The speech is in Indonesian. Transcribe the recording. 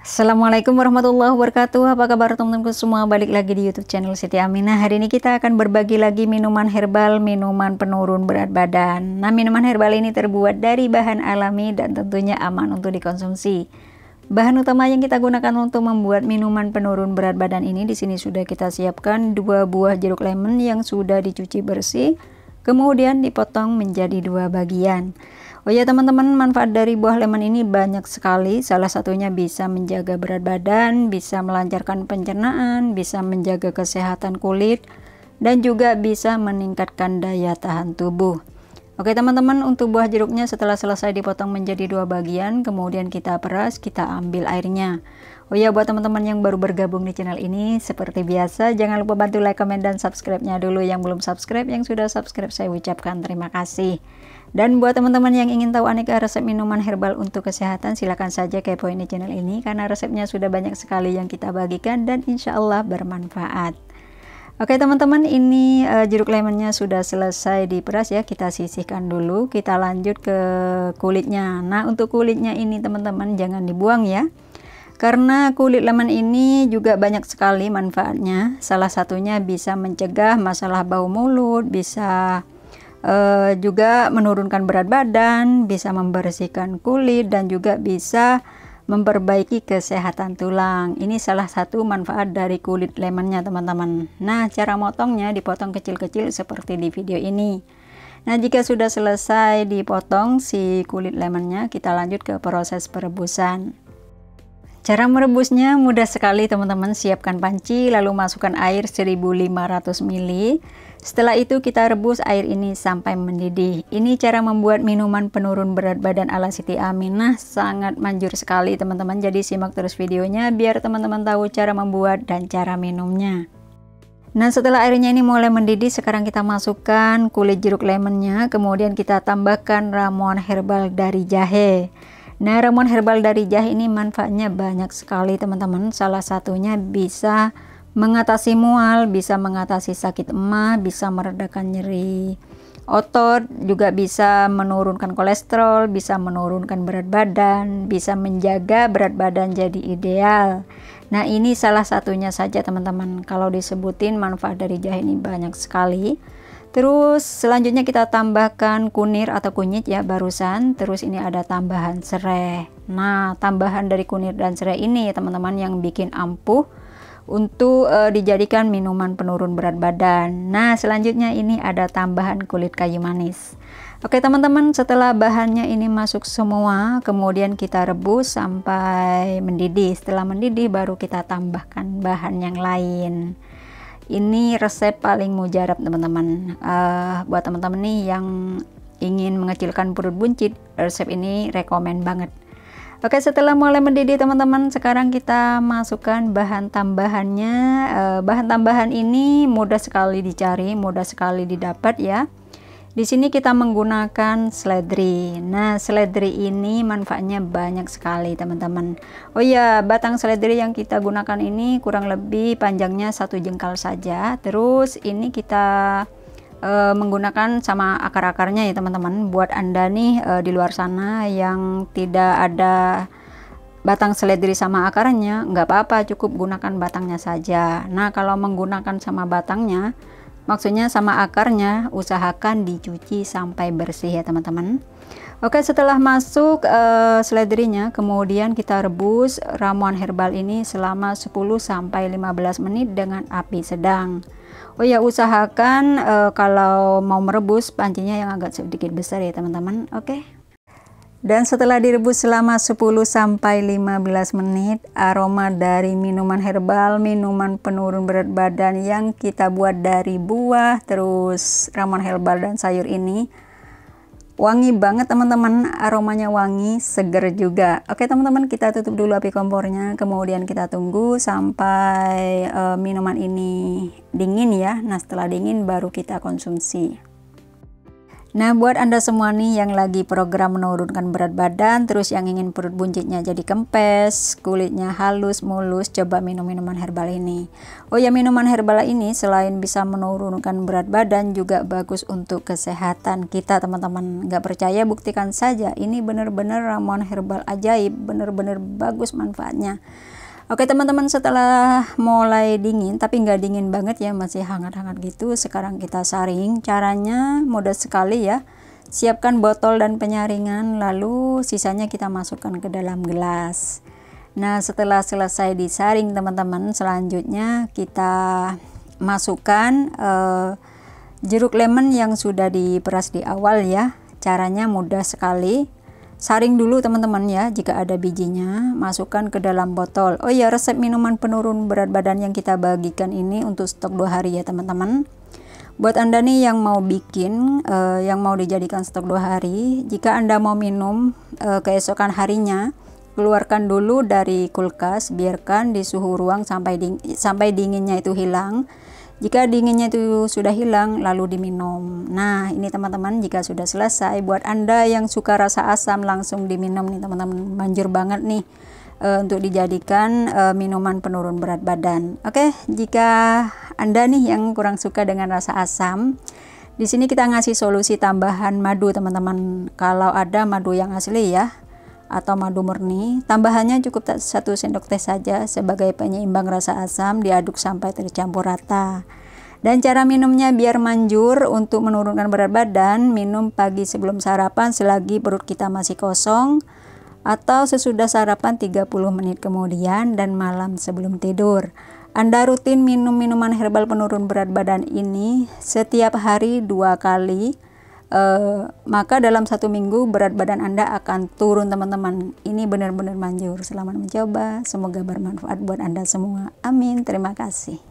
Assalamualaikum warahmatullahi wabarakatuh. Apa kabar teman-temanku semua? Balik lagi di YouTube channel Siti Aminah. Hari ini kita akan berbagi lagi minuman herbal, minuman penurun berat badan. Nah, minuman herbal ini terbuat dari bahan alami dan tentunya aman untuk dikonsumsi. Bahan utama yang kita gunakan untuk membuat minuman penurun berat badan ini, di sini sudah kita siapkan 2 buah jeruk lemon yang sudah dicuci bersih, kemudian dipotong menjadi 2 bagian. Oh ya teman-teman, manfaat dari buah lemon ini banyak sekali. Salah satunya bisa menjaga berat badan, bisa melancarkan pencernaan, bisa menjaga kesehatan kulit, dan juga bisa meningkatkan daya tahan tubuh. Oke teman-teman, untuk buah jeruknya setelah selesai dipotong menjadi 2 bagian, kemudian kita peras, kita ambil airnya. Oh ya, buat teman-teman yang baru bergabung di channel ini, seperti biasa jangan lupa bantu like, komen, dan subscribe-nya dulu. Yang belum subscribe, yang sudah subscribe saya ucapkan terima kasih. Dan buat teman-teman yang ingin tahu aneka resep minuman herbal untuk kesehatan, silahkan saja kepoin di channel ini karena resepnya sudah banyak sekali yang kita bagikan dan insya Allah bermanfaat. Oke teman-teman, ini jeruk lemonnya sudah selesai diperas ya, kita sisihkan dulu, kita lanjut ke kulitnya. Nah, untuk kulitnya ini teman-teman jangan dibuang ya, karena kulit lemon ini juga banyak sekali manfaatnya. Salah satunya bisa mencegah masalah bau mulut, bisa juga menurunkan berat badan, bisa membersihkan kulit, dan juga bisa memperbaiki kesehatan tulang. Ini salah satu manfaat dari kulit lemonnya teman-teman. Nah, cara motongnya dipotong kecil-kecil seperti di video ini. Nah, jika sudah selesai dipotong si kulit lemonnya, kita lanjut ke proses perebusan. Cara merebusnya mudah sekali teman-teman. Siapkan panci, lalu masukkan air 1500 ml. Setelah itu kita rebus air ini sampai mendidih. Ini cara membuat minuman penurun berat badan ala Siti Aminah, sangat manjur sekali teman-teman. Jadi simak terus videonya biar teman-teman tahu cara membuat dan cara minumnya. Nah, setelah airnya ini mulai mendidih, sekarang kita masukkan kulit jeruk lemonnya, kemudian kita tambahkan ramuan herbal dari jahe. Nah, ramuan herbal dari jahe ini manfaatnya banyak sekali teman-teman. Salah satunya bisa mengatasi mual, bisa mengatasi sakit emah, bisa meredakan nyeri otot, juga bisa menurunkan kolesterol, bisa menurunkan berat badan, bisa menjaga berat badan jadi ideal. Nah, ini salah satunya saja teman-teman. Kalau disebutin manfaat dari jahe ini banyak sekali. Terus selanjutnya kita tambahkan kunir atau kunyit ya barusan. Terus ini ada tambahan serai. Nah, tambahan dari kunir dan serai ini ya teman-teman yang bikin ampuh untuk dijadikan minuman penurun berat badan. Nah, selanjutnya ini ada tambahan kulit kayu manis. Oke teman-teman, setelah bahannya ini masuk semua, kemudian kita rebus sampai mendidih. Setelah mendidih baru kita tambahkan bahan yang lain. Ini resep paling mujarab teman-teman. Buat teman-teman nih yang ingin mengecilkan perut buncit, resep ini rekomen banget. Oke, setelah mulai mendidih teman-teman, sekarang kita masukkan bahan tambahannya. Bahan tambahan ini mudah sekali dicari, mudah sekali didapat ya. Di sini kita menggunakan seledri. Nah, seledri ini manfaatnya banyak sekali teman-teman. Oh ya, batang seledri yang kita gunakan ini kurang lebih panjangnya 1 jengkal saja. Terus ini kita menggunakan sama akar-akarnya ya teman-teman. Buat Anda nih di luar sana yang tidak ada batang seledri sama akarnya, nggak apa-apa, cukup gunakan batangnya saja. Nah, kalau menggunakan sama batangnya, maksudnya sama akarnya, usahakan dicuci sampai bersih ya teman-teman. Oke, setelah masuk seledrinya, kemudian kita rebus ramuan herbal ini selama 10-15 menit dengan api sedang. Oh ya, usahakan kalau mau merebus pancinya yang agak sedikit besar ya teman-teman. Oke. Dan setelah direbus selama 10-15 menit, aroma dari minuman herbal, minuman penurun berat badan yang kita buat dari buah, terus ramuan herbal dan sayur ini wangi banget teman-teman. Aromanya wangi, seger juga. Oke teman-teman, kita tutup dulu api kompornya, kemudian kita tunggu sampai minuman ini dingin ya. Nah, setelah dingin baru kita konsumsi. Nah, buat Anda semua nih yang lagi program menurunkan berat badan, terus yang ingin perut buncitnya jadi kempes, kulitnya halus, mulus, coba minum minuman herbal ini. Oh ya, minuman herbal ini selain bisa menurunkan berat badan, juga bagus untuk kesehatan kita, teman-teman. Nggak percaya, buktikan saja. Ini bener-bener ramuan herbal ajaib, bener-bener bagus manfaatnya. Oke teman-teman, setelah mulai dingin, tapi nggak dingin banget ya, masih hangat-hangat gitu, sekarang kita saring. Caranya mudah sekali ya. Siapkan botol dan penyaringan, lalu sisanya kita masukkan ke dalam gelas. Nah, setelah selesai disaring teman-teman, selanjutnya kita masukkan jeruk lemon yang sudah diperas di awal ya. Caranya mudah sekali. Saring dulu teman-teman ya, jika ada bijinya, masukkan ke dalam botol. Oh ya, resep minuman penurun berat badan yang kita bagikan ini untuk stok 2 hari ya teman-teman. Buat Anda nih yang mau bikin, yang mau dijadikan stok 2 hari, jika Anda mau minum keesokan harinya, keluarkan dulu dari kulkas, biarkan di suhu ruang sampai dinginnya itu hilang. Jika dinginnya itu sudah hilang, lalu diminum. Nah, ini teman-teman, jika sudah selesai, buat Anda yang suka rasa asam, langsung diminum nih teman-teman. Manjur banget nih untuk dijadikan minuman penurun berat badan. Oke, jika Anda nih yang kurang suka dengan rasa asam, di sini kita ngasih solusi tambahan madu teman-teman. Kalau ada madu yang asli ya, atau madu murni, tambahannya cukup 1 sendok teh saja sebagai penyeimbang rasa asam, diaduk sampai tercampur rata. Dan cara minumnya biar manjur untuk menurunkan berat badan, minum pagi sebelum sarapan selagi perut kita masih kosong, atau sesudah sarapan 30 menit kemudian, dan malam sebelum tidur. Anda rutin minum minuman herbal penurun berat badan ini setiap hari 2 kali, maka dalam 1 minggu berat badan Anda akan turun teman-teman. Ini benar-benar manjur. Selamat mencoba, semoga bermanfaat buat Anda semua. Amin, terima kasih.